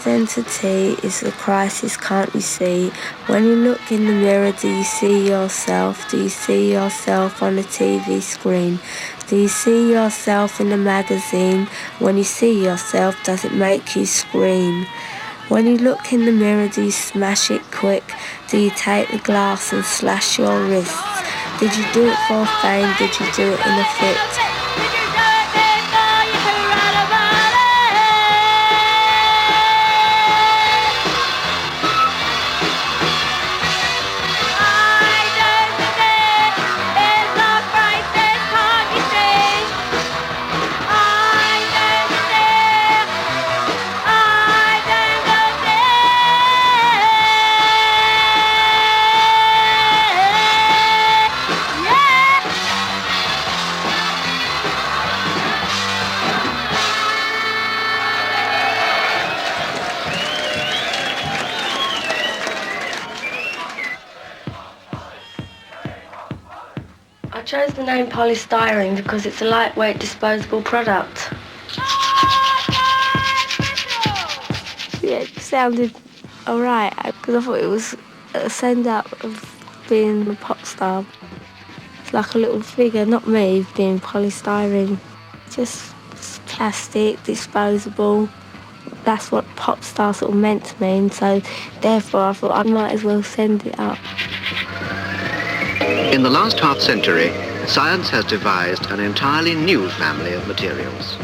identity is the crisis, can't you see? When you look in the mirror, do you see yourself? Do you see yourself on the TV screen? Do you see yourself in the magazine? When you see yourself, does it make you scream? When you look in the mirror, do you smash it quick? Do you take the glass and slash your wrists? Did you do it for fame? Did you do it in a fit? I chose the name Poly Styrene because it's a lightweight disposable product. Yeah, it sounded alright because I thought it was a send-out of being a pop star. It's like a little figure, not me, being polystyrene. Just plastic, disposable. That's what pop star sort of meant to me, and so therefore I thought I might as well send it up. In the last half-century, science has devised an entirely new family of materials,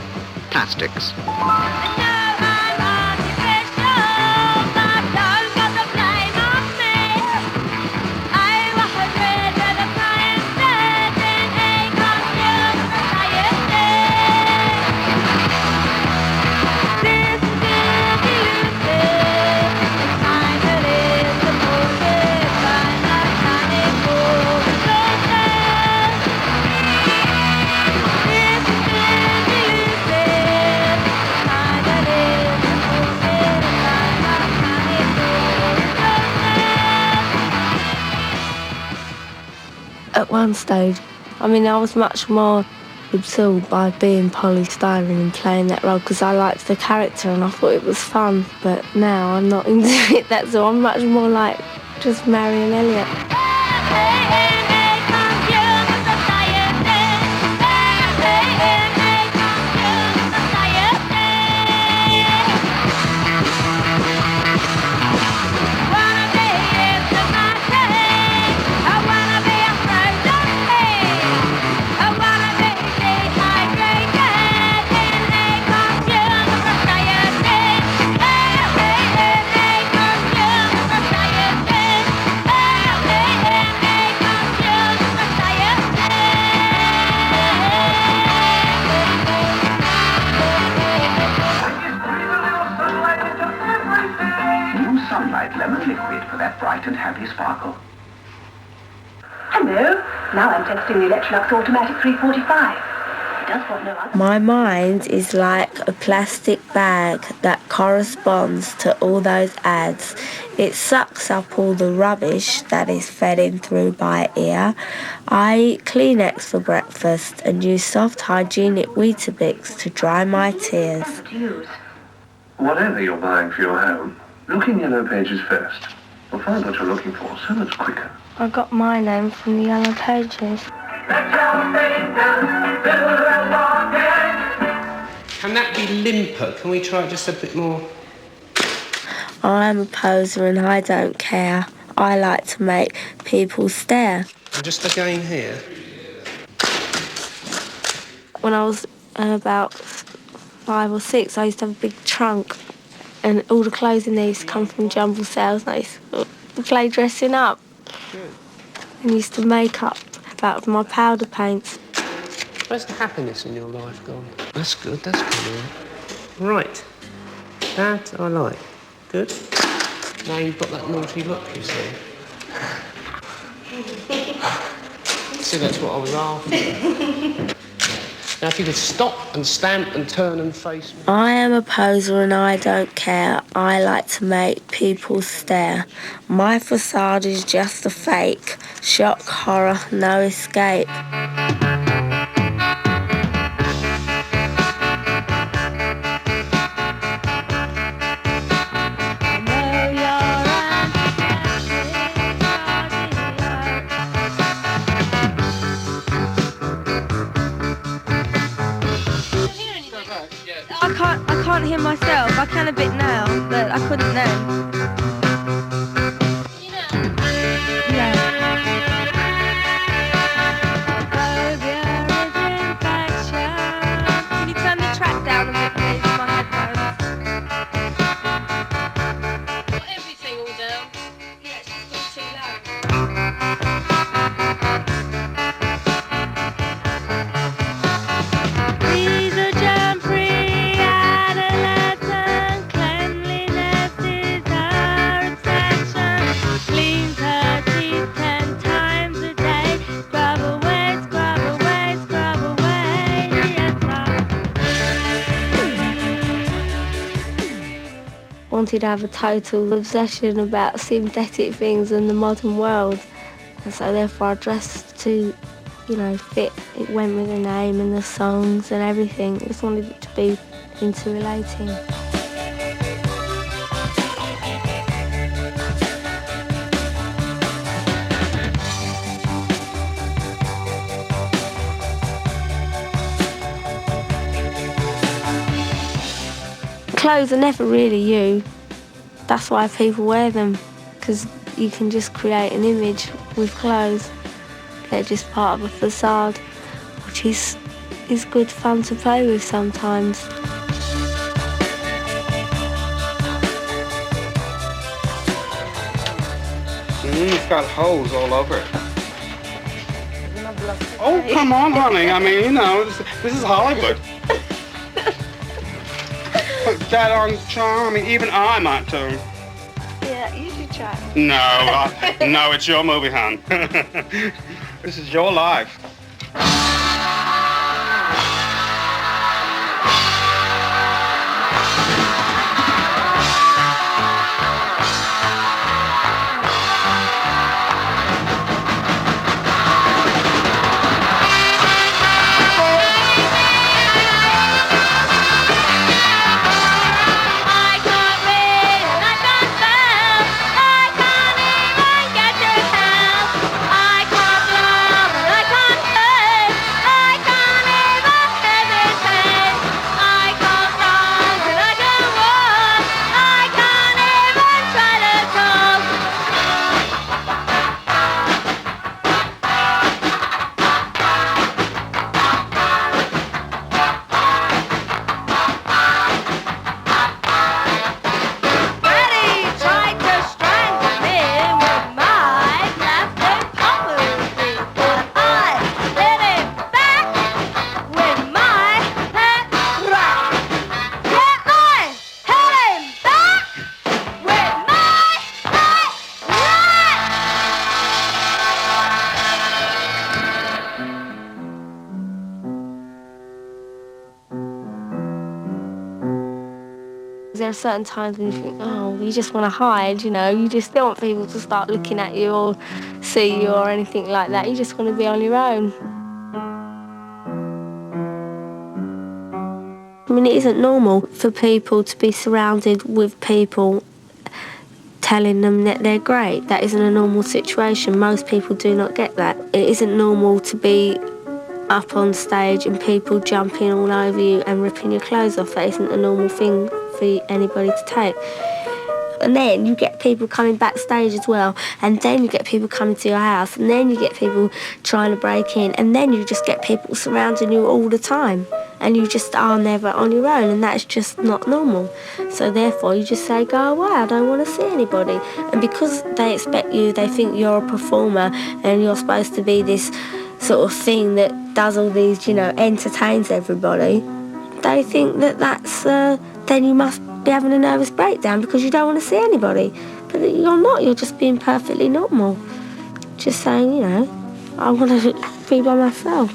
plastics. At one stage, I was much more absorbed by being polystyrene and playing that role because I liked the character and I thought it was fun, but now I'm not into it, that's all. I'm much more like just Marion Elliott. Lemon liquid for that bright and happy sparkle. Hello. Now I'm testing the Electrolux Automatic 345. It does what no other. My mind is like a plastic bag that corresponds to all those ads. It sucks up all the rubbish that is fed in through my ear. I eat Kleenex for breakfast and use soft hygienic Weetabix to dry my tears. Whatever you're buying for your home, look in Yellow Pages first. You'll find what you're looking for so much quicker. I got my name from the Yellow Pages. Can that be limper? Can we try just a bit more? I'm a poser and I don't care. I like to make people stare. And just again here. When I was about 5 or 6, I used to have a big trunk. And all the clothes in there used to come from jumble sales. And I used to play dressing up. Good. And used to make up out of my powder paints. Where's the happiness in your life gone? That's good, that's good. Right. That I like. Good. Now you've got that naughty look, you see. See, that's what I was after. Now, if you could stop and stamp and turn and face me. I am a poser and I don't care. I like to make people stare. My facade is just a fake. Shock, horror, no escape. can a bit now, but I couldn't then. Yeah. Can you turn the track down a bit, please, with my headphones? Not everything all down. Yeah, it's just got too loud. These are germ-free adolescent. Cleanliness is her obsession. Cleans her teeth 10 times a day. Scrub away, scrub away, scrub away. Yes, I wanted to have a total obsession about synthetic things in the modern world. And so therefore I dressed to, fit. It went with the name and the songs and everything. I just wanted it to be interrelating. Clothes are never really you. That's why people wear them, because you can just create an image with clothes. They're just part of a facade, which is good fun to play with sometimes. It's got holes all over it. Oh, come on, honey. I mean, this is Hollywood. Put that on charming. Even I might too. Yeah, you should try. No, no, it's your movie, hon. This is your life. There are certain times when you think, oh, you just want to hide, you just don't want people to start looking at you or see you or anything like that. You just want to be on your own. I mean, it isn't normal for people to be surrounded with people telling them that they're great. That isn't a normal situation. Most people do not get that. It isn't normal to be up on stage and people jumping all over you and ripping your clothes off. That isn't a normal thing for anybody to take. And then you get people coming backstage as well, and then you get people coming to your house, and then you get people trying to break in, and then you just get people surrounding you all the time, and you just are never on your own, and that's just not normal. So therefore you just say, go away, I don't want to see anybody. And because they expect you, they think you're a performer and you're supposed to be this sort of thing that does all these, entertains everybody, they think that that's then you must be having a nervous breakdown because you don't want to see anybody. But you're not, you're just being perfectly normal. Just saying, I want to be by myself.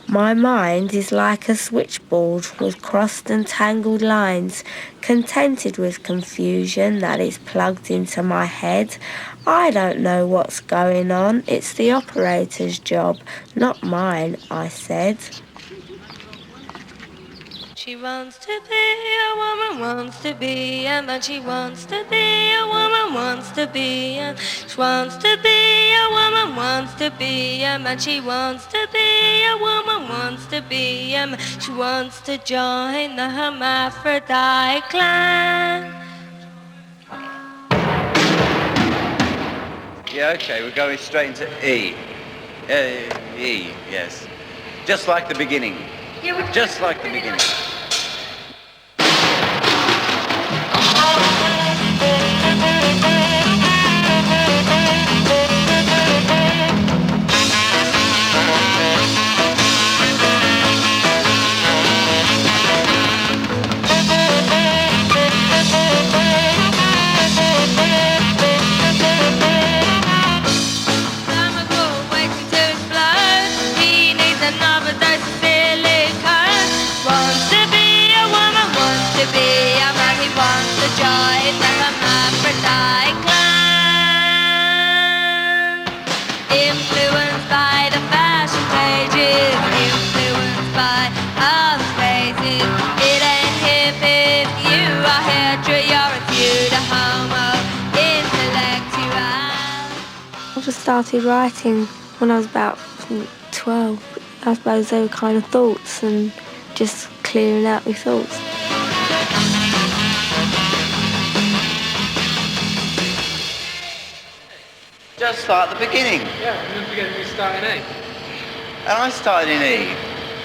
My mind is like a switchboard with crossed and tangled lines, contented with confusion that is plugged into my head. I don't know what's going on. It's the operator's job, not mine, I said. She wants to be a woman, wants to be, and then she wants to be a woman, wants to be, and she wants to be a woman, wants to be a man. She wants to be a woman, wants to be a man. She wants to join the hermaphrodite clan. Yeah, okay, we're going straight into E. E, yes. Just like the beginning. Just like the beginning. Influenced by the fashion pages, influenced by other spaces. It ain't hip if you are hetero, you're a pseudo-homo intellectual. I just started writing when I was about 12. I suppose they were kind of thoughts and just clearing out my thoughts. Just like the beginning. Yeah, don't forget we start in A. And I started in E,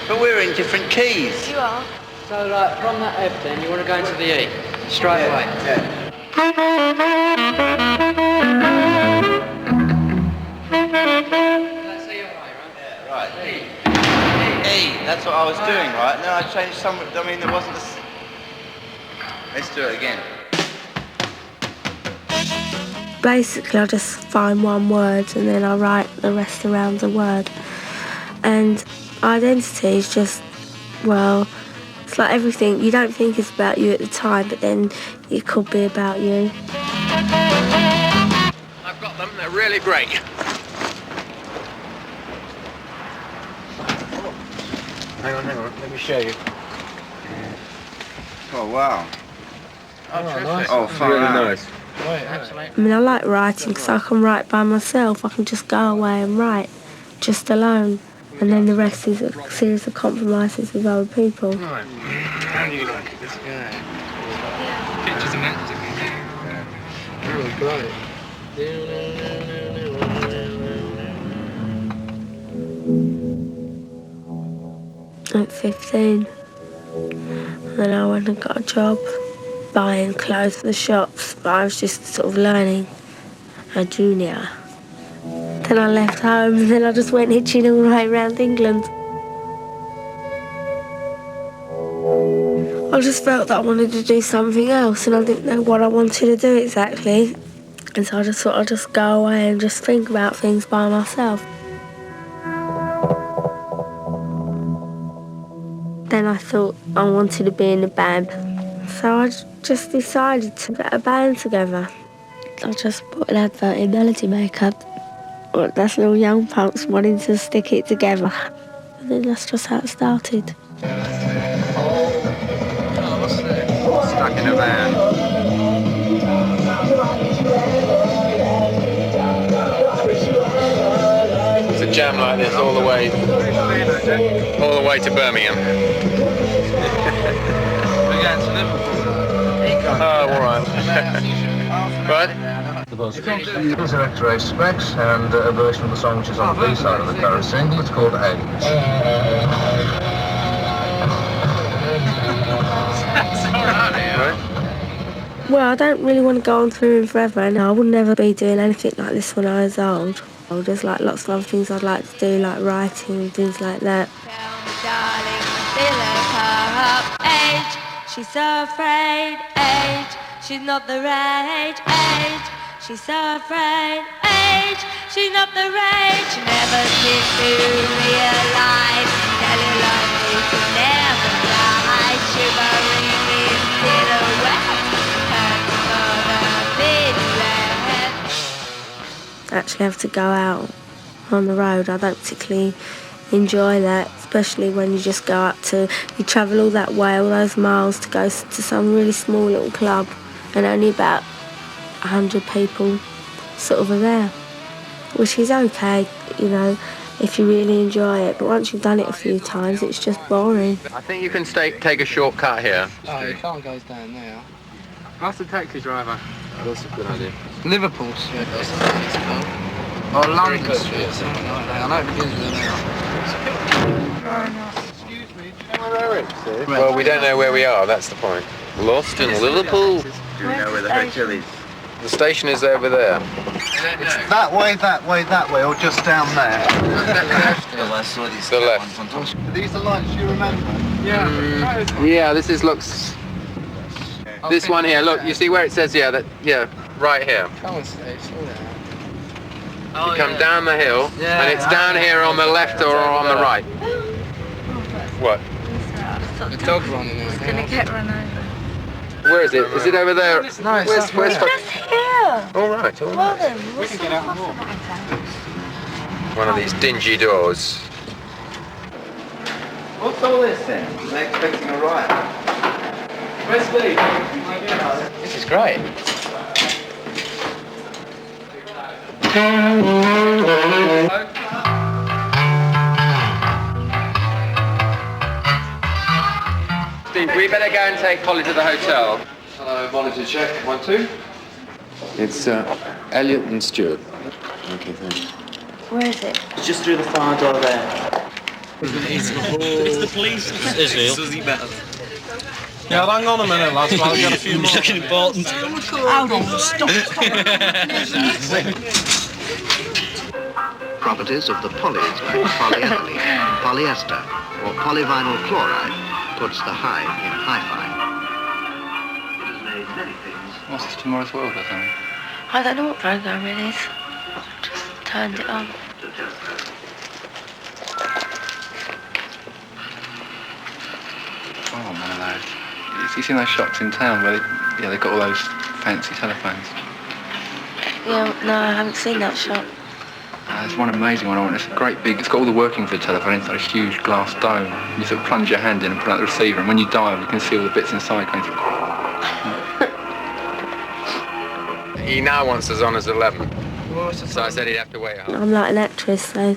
but we're in different keys. You are. So, like, from that F then, you want to go into the E, straight away. Yeah. Let's say you're right, right? Yeah, right. E, that's what I was doing, right? And then I changed some, I mean, there wasn't a... Let's do it again. Basically, I just find one word and then I write the rest around the word. And identity is just, well, it's like everything. You don't think it's about you at the time, but then it could be about you. I've got them, they're really great. Hang on, let me show you. Oh, wow. Oh, nice. Oh, far really out. nice. Right, absolutely. I mean, I like writing because I can write by myself. I can just go away and write, just alone. And then the rest is a series of compromises with other people. Right. How do you like it? This guy. Pictures and acting. Oh, great. At 15, and then I went and got a job buying clothes for the shops, but I was just sort of learning, a junior. Then I left home and then I just went hitching all the way around England. I just felt that I wanted to do something else and I didn't know what I wanted to do exactly. And so I just thought I'd just go away and just think about things by myself. Then I thought I wanted to be in a band. So I just decided to get a band together. I just put an advert in Melody Makeup. Well, that's little young punks wanting to stick it together. And then that's just how it started. Stuck in a van. It's a jam like this all the way to Birmingham. We're going to Liverpool. Oh, all right. Right. These are XRAY SPEX and a version of the song which is on the B side of the current single. It's called Age. Well, I don't really want to go on touring forever, and I would never be doing anything like this when I was old. There's like lots of other things I'd like to do, like writing and things like that. Tell me, darling, they look her up. Age, she's so afraid. Age, she's not the rage. Age, she's so afraid. Age, she's not the rage. She never seems to realize. Tell you love me to never die. Shivering in silhouette. Actually have to go out on the road. I don't particularly enjoy that, especially when you just go up to, you travel all that way, all those miles to go to some really small little club and only about 100 people sort of are there. which is okay, you know, if you really enjoy it. But once you've done it a few times, it's just boring. I think you can take a shortcut here. Oh, you can't go down there. Ask the taxi driver. Oh, that's a good idea. Liverpool Street. Or London Street or something like that. I know it begins with an L. Excuse me, do you know where it is? Well, we don't know where we are, that's the point. Lost in Liverpool. Do you know where the hotel is? The station is over there. It's that way, or just down there? Well, I saw these The left. ones on top. Are these the lights you remember? Yeah, this looks... This one here, look, you see where it says, right here. Come on, Steve, slow down. You come down the hill, and it's down here on the left or on the right. What? The dog's running there. It's gonna get run over. Where is it? Is it over there? No, it's where's Just here. All right. Well then, We can get out and walk. One of these dingy doors. What's all this then? They're expecting a riot. Where's Steve? This is great. Steve, we better go and take Polly to the hotel. Hello, monitor check. 1, 2. It's Elliot and Stuart. Okay, thanks. Where is it? It's just through the far door there. It's the police. Israel. Susie Bell. Yeah, hang on a minute, lads. I'll get a few more. Looking important. Hold on, stop. Properties of the polys like polyethylene, polyester, or polyvinyl chloride puts the high in hi-fi. What's this, Tomorrow's World or something? I don't know what program it is. Just turned it on. Oh, one of those. You seen those shops in town where they've got all those fancy telephones? Yeah, no, I haven't seen that shop. There's one amazing one I want. It's a great big, it's got all the working for the telephone inside a huge glass dome. You sort of plunge your hand in and put out the receiver, and when you dial, you can see all the bits inside going through. He now wants us on as 11. So I said he'd have to wait. I'm like an actress, so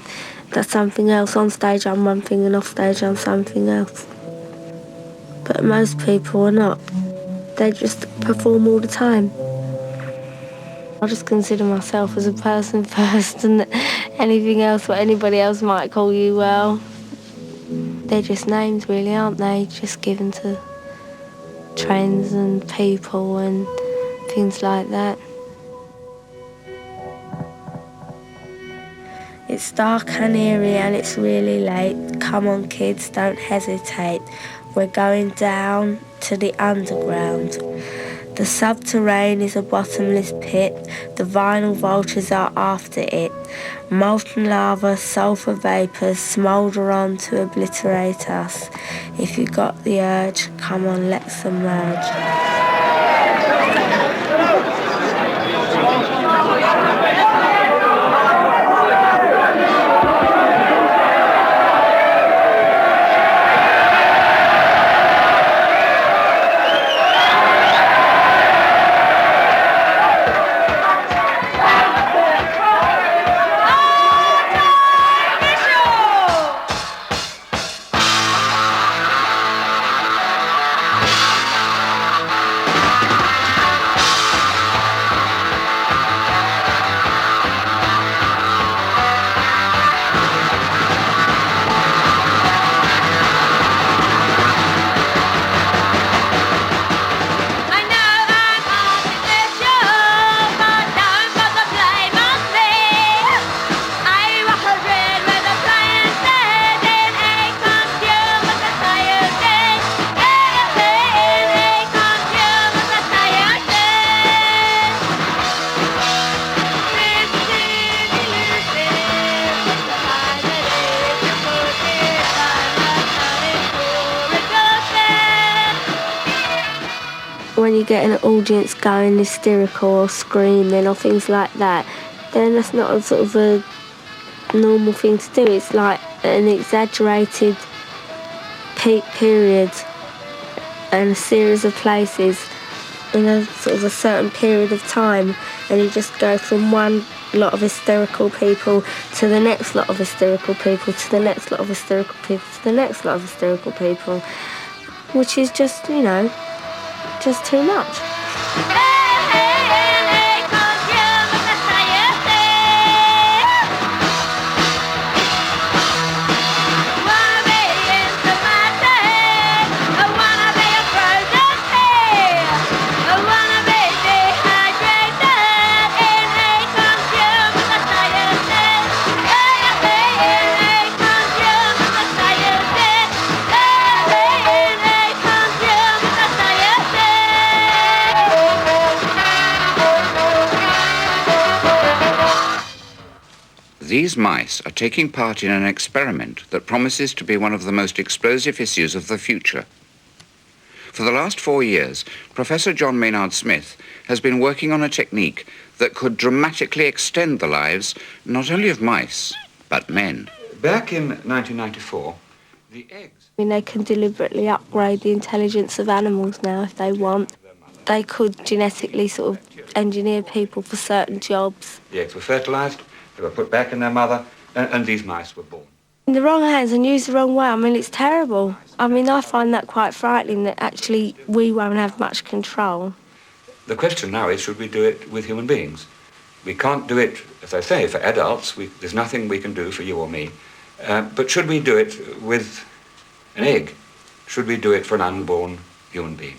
that's something else. On stage I'm one thing and off stage I'm something else. But most people are not. They just perform all the time. I just consider myself as a person first, and anything else, what anybody else might call you, well, they're just names really, aren't they? Just given to trends and people and things like that. It's dark and eerie and it's really late. Come on kids, don't hesitate. We're going down to the underground. The subterrane is a bottomless pit. The vinyl vultures are after it. Molten lava, sulphur vapours smoulder on to obliterate us. If you got the urge, come on, let's emerge. When you get an audience going hysterical or screaming or things like that, then that's not a sort of a normal thing to do. It's like an exaggerated peak period and a series of places in a sort of a certain period of time, and you just go from one lot of hysterical people to the next lot of hysterical people to the next lot of hysterical people to the next lot of hysterical people, which is just, you know, just too much. These mice are taking part in an experiment that promises to be one of the most explosive issues of the future. For the last 4 years, Professor John Maynard Smith has been working on a technique that could dramatically extend the lives not only of mice, but men. Back in 1994, the eggs... I mean, they can deliberately upgrade the intelligence of animals now if they want. They could genetically sort of engineer people for certain jobs. The eggs were fertilised, they were put back in their mother, and these mice were born. In the wrong hands and used the wrong way, I mean, it's terrible. I mean, I find that quite frightening that actually we won't have much control. The question now is, should we do it with human beings? We can't do it, as I say, for adults. There's nothing we can do for you or me. But should we do it with an egg? Should we do it for an unborn human being?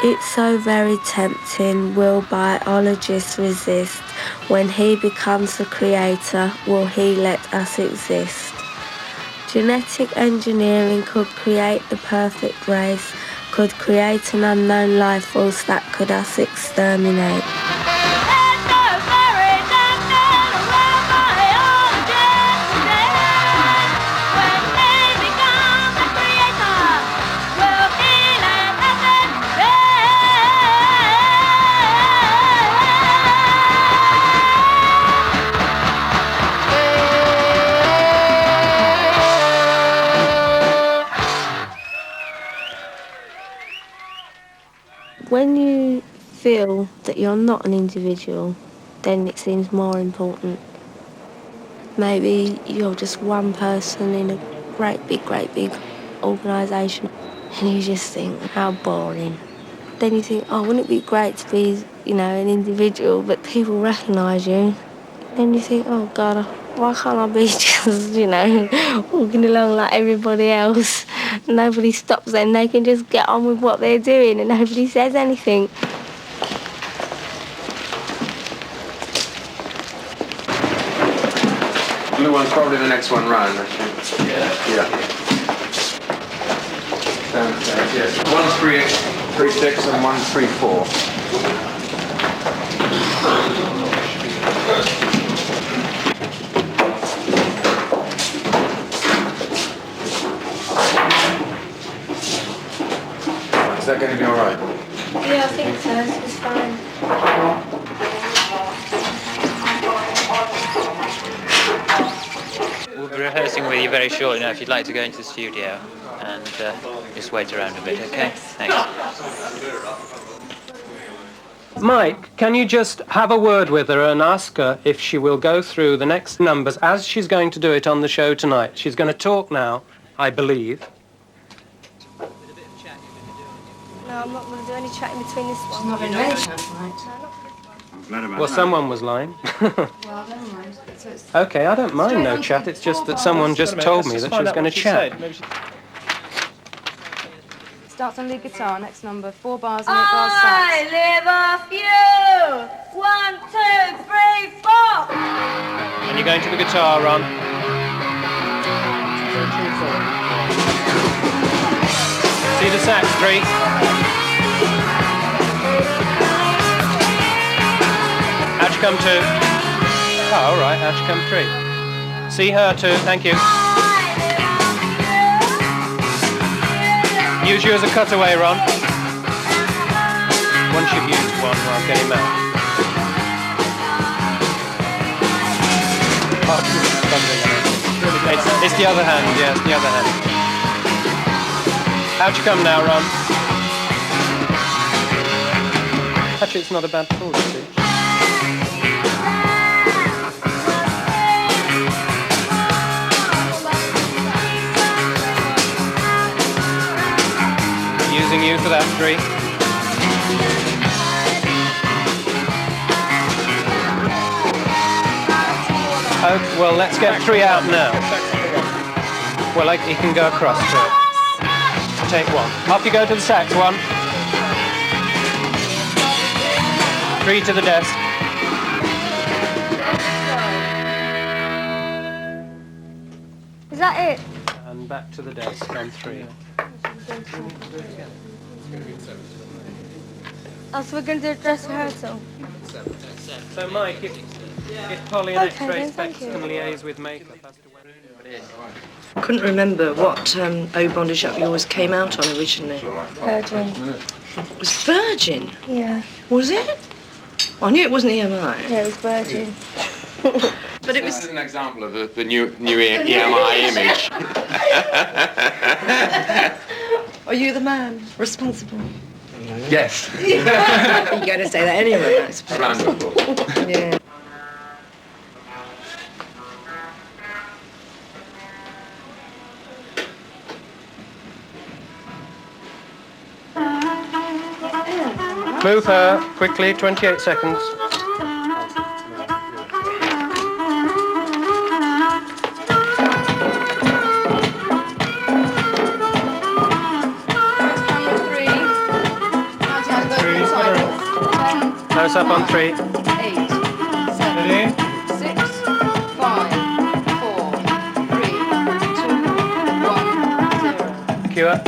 It's so very tempting. Will biologists resist? When he becomes the creator, will he let us exist? Genetic engineering could create the perfect race, could create an unknown life force that could us exterminate. When you feel that you're not an individual, then it seems more important. Maybe you're just one person in a great big organisation and you just think, how boring. Then you think, oh, wouldn't it be great to be, you know, an individual, but people recognise you. Then you think, oh God, why can't I be just, you know, walking along like everybody else? Nobody stops them, they can just get on with what they're doing and nobody says anything. Blue one's probably the next one round, I think. Yeah. Downstairs, yes. 136 and 134. Is that going to be all right? Yeah, I think so. It's fine. We'll be rehearsing with you very shortly now if you'd like to go into the studio and just wait around a bit, okay? Thanks. Mike, can you just have a word with her and ask her if she will go through the next numbers as she's going to do it on the show tonight? She's going to talk now, I believe. No, I'm not going to do any chatting between this one. She's not going to do any chat tonight. Well, someone was lying. Well, never mind. So it's Okay, I don't mind no chat. It's just that someone just told me that she was going to chat. starts on lead guitar, next number, 4 bars and 8 bars sax. I live off you! 1, 2, 3, 4! And you're going to the guitar, Ron. See the sax, 3. How'd you come 2? Oh, all right, how'd you come 3? See her 2, thank you. Use you as a cutaway, Ron. Once you've used one, I'll get him out. It's the other hand, yeah, it's the other hand. How'd you come now, Ron? Actually, it's not a bad chord, you see. Using you for that, 3. Oh, well, let's get 3 out now. Well, he can go across to it. Take 1. Off you go to the sax, 1. 3 to the desk. Is that it? And back to the desk on 3. Oh, so we're going to do a dress rehearsal? So, Mike, if Polly and Okay, X-Ray then, SPEX thank you. can liaise with makeup as to when... I couldn't remember what O Bondage Up Yours came out on originally. Virgin. It was Virgin? Yeah. Was it? I knew it wasn't EMI. Yeah, it was Virgin. But it was... This is an example of the new EMI image. Are you the man responsible? Yes. You're going to say that anyway, I suppose. Wonderful. Yeah. Move her, quickly, 28 seconds. Close up on 3. 8, 7, 6, 5, 4, 3, 2, 1, 0. Cue up.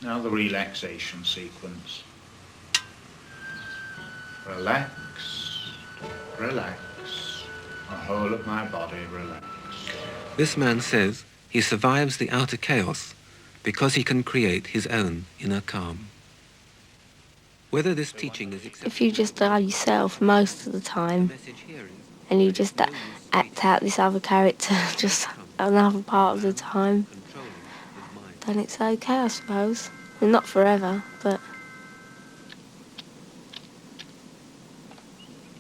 Now the relaxation sequence. Relax, relax. The whole of my body relax. This man says he survives the outer chaos because he can create his own inner calm. Whether this teaching is accepted... If you just are yourself most of the time, and you just act out this other character just another part of the time, then it's okay, I suppose. Well, not forever, but...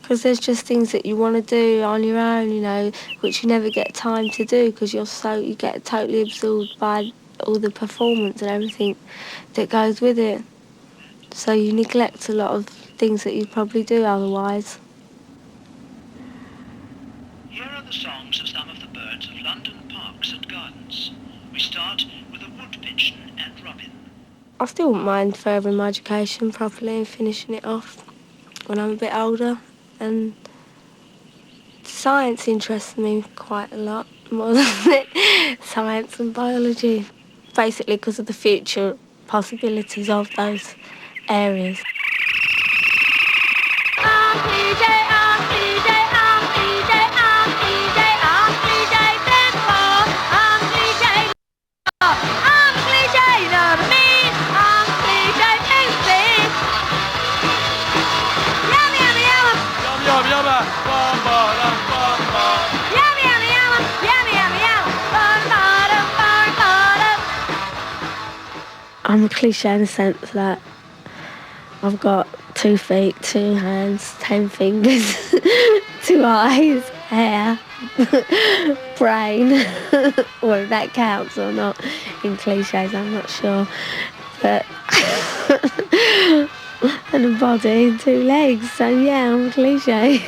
Because there's just things that you want to do on your own, you know, which you never get time to do because you get totally absorbed by all the performance and everything that goes with it. So you neglect a lot of things that you probably do otherwise. Here are the songs of some of the birds of London parks and gardens. We start with a wood pigeon and robin. I still wouldn't mind furthering my education properly and finishing it off when I'm a bit older. And science interests me quite a lot, more than science and biology. Basically because of the future possibilities of those areas. I'm a cliche in the sense that I've got 2 feet, 2 hands, 10 fingers, 2 eyes, hair, brain. Whether that counts or not in cliches, I'm not sure. But and a body and 2 legs, so yeah, I'm a cliche.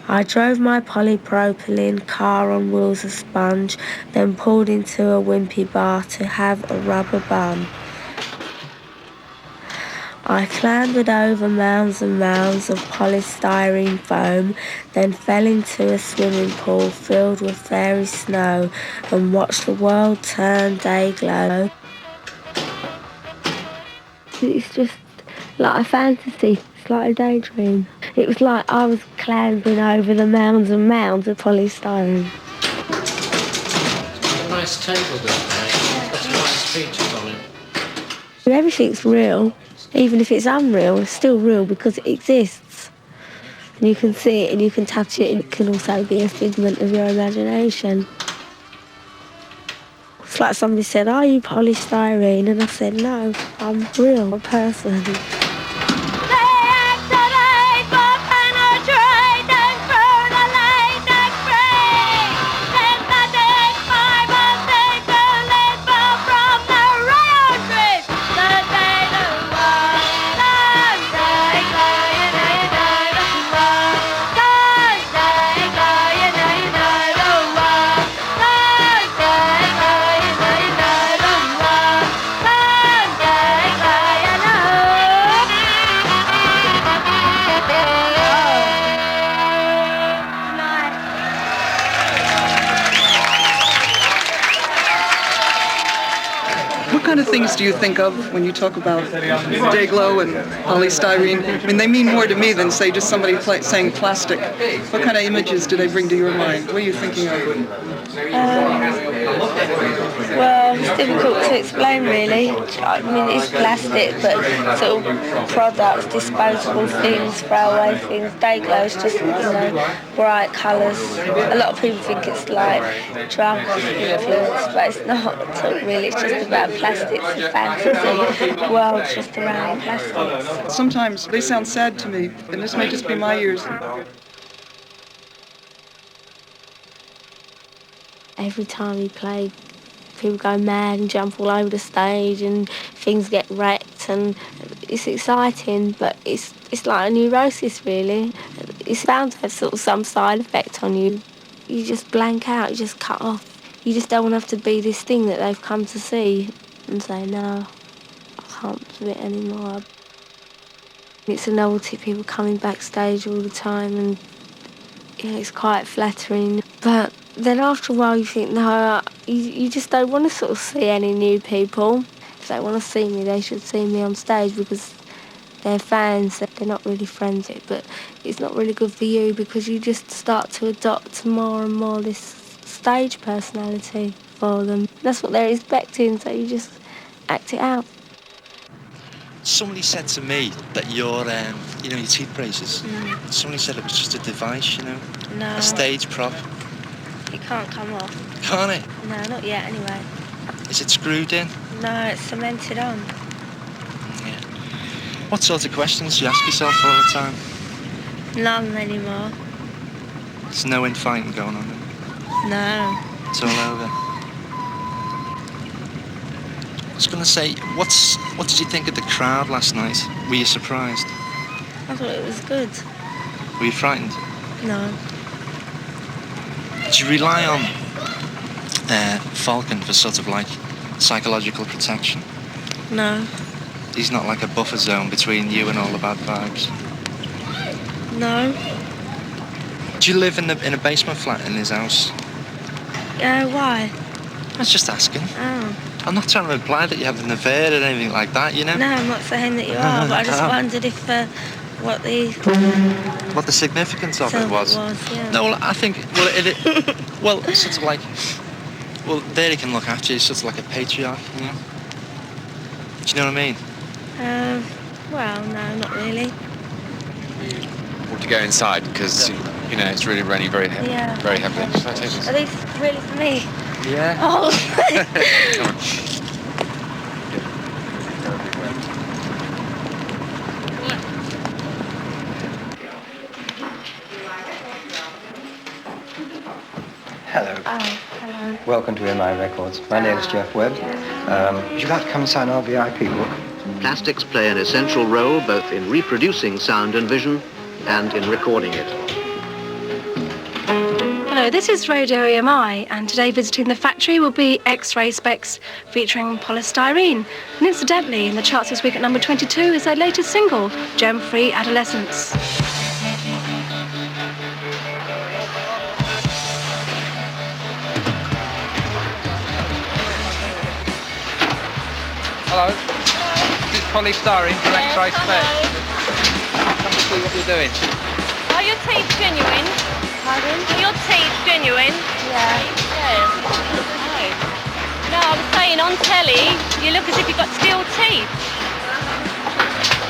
I drove my polypropylene car on wheels of sponge, then pulled into a wimpy bar to have a rubber bum. I clambered over mounds and mounds of polystyrene foam, then fell into a swimming pool filled with fairy snow and watched the world turn day glow. It's just like a fantasy, it's like a daydream. It was like I was clambering over the mounds and mounds of polystyrene. Nice table there, got some nice features on it. Everything's real, even if it's unreal, it's still real because it exists. And you can see it and you can touch it, and it can also be a figment of your imagination. It's like somebody said, "Are you polystyrene?" And I said, "No, I'm a real person." What kind of things do you think of when you talk about Day-Glo and polystyrene? I mean, they mean more to me than, say, just somebody saying plastic. What kind of images do they bring to your mind? What are you thinking of? Well, it's difficult to explain, really. I mean, it's plastic, but sort of products, disposable things, throwaway things. Day-Glo is just, bright colours. A lot of people think it's like drug influence, but it's not really. It's just about plastics, a fantasy world just around plastics. Sometimes they sound sad to me, and this may just be my ears. Every time you play, people go mad and jump all over the stage and things get wrecked, and it's exciting, but it's like a neurosis, really. It's bound to have sort of some side effect on you. You just blank out, you just cut off. You just don't want to have to be this thing that they've come to see and say, no, I can't do it anymore. It's a novelty, people coming backstage all the time, and it's quite flattering. But then after a while you think, no, you just don't want to sort of see any new people. If they want to see me, they should see me on stage because they're fans, they're not really friends yet, but it's not really good for you because you just start to adopt more and more this stage personality for them. That's what they're expecting, so you just act it out. Somebody said to me that your teeth braces, somebody said it was just a device, No. a stage prop. It can't come off. Can't it? No, not yet anyway. Is it screwed in? No, it's cemented on. Yeah. What sort of questions do you ask yourself all the time? None anymore. There's no infighting going on then? No. It's all over. I was going to say, what did you think of the crowd last night? Were you surprised? I thought it was good. Were you frightened? No. Do you rely on Falcon for sort of like psychological protection? No. He's not like a buffer zone between you and all the bad vibes? No. Do you live in a basement flat in his house? Why? I was just asking. Oh. I'm not trying to imply that you have an affair or anything like that, No, I'm not saying that you are, but I just wondered if what the significance of it was. Yeah. No, well, I think, well, sort of like, well, there he can look after you, sort of like a patriarch, Do you know what I mean? Well, no, not really. Want to go inside because it's really raining very heavily. Yeah. Very heavily. Should I take this? Are these really for me? Yeah. Oh. Hello. Oh, hello. Welcome to MI Records. My name is Jeff Webb. Would you like to come and sign our VIP book? Plastics play an essential role both in reproducing sound and vision and in recording it. Hello, Hello, this is Radio EMI, and today visiting the factory will be XRAY SPEX featuring Polystyrene. And incidentally, in the charts this week at number 22 is their latest single, Germ-Free Adolescence. Hello. This is Poly Styrene from XRAY SPEX. Come to see what you're doing. Are your teeth genuine? Pardon? Are your teeth genuine? Yeah. Yeah. No, I was saying on telly, you look as if you've got steel teeth.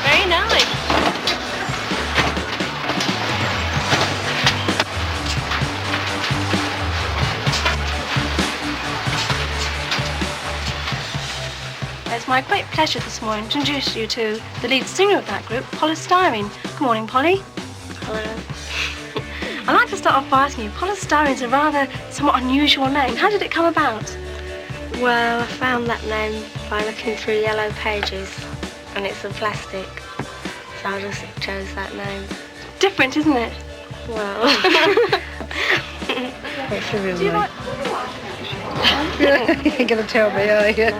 Very nice. It's my great pleasure this morning to introduce you to the lead singer of that group, Polystyrene. Good morning, Polly. Hello. I'd like to start off by asking you, Polystyrene is a rather somewhat unusual name. How did it come about? Well, I found that name by looking through yellow pages, and it's a plastic, so I just chose that name. Different, isn't it? Well, it's a real name. You ain't gonna tell me, are you?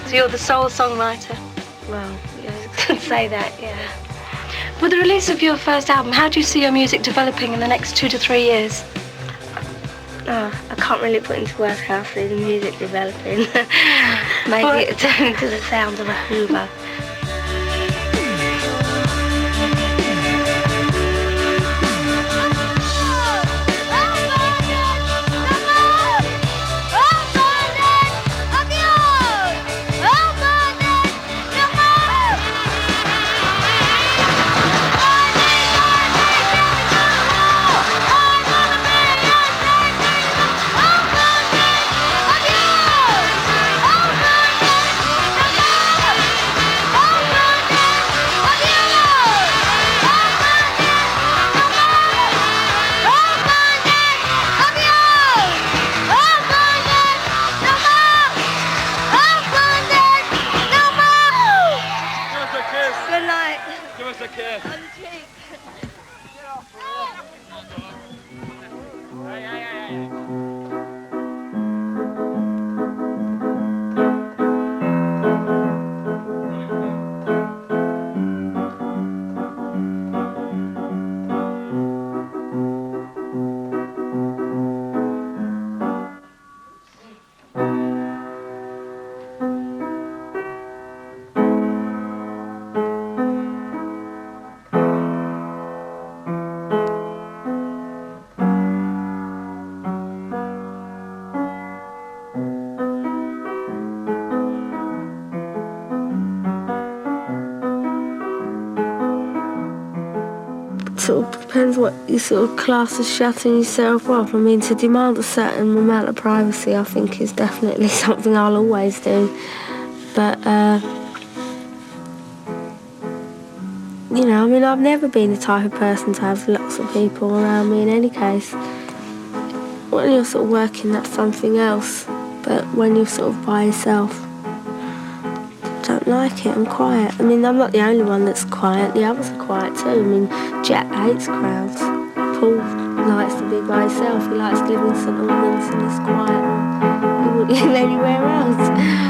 So you're the sole songwriter? Well, you could say that, yeah. With the release of your first album, how do you see your music developing in the next 2 to 3 years? Oh, I can't really put into words how I see the music developing. Maybe it'll turn into the sound of a Hoover. Sort of depends what you sort of class as shutting yourself off. I mean, to demand a certain amount of privacy, I think is definitely something I'll always do. But, you know, I mean, I've never been the type of person to have lots of people around me in any case. When you're sort of working, that's something else. But when you're sort of by yourself, don't like it, I'm quiet. I mean, I'm not the only one that's quiet, the others are quiet too. I mean, Jack hates crowds. Paul likes to be by himself, he likes to live in St Albans and he's quiet and he wouldn't live anywhere else.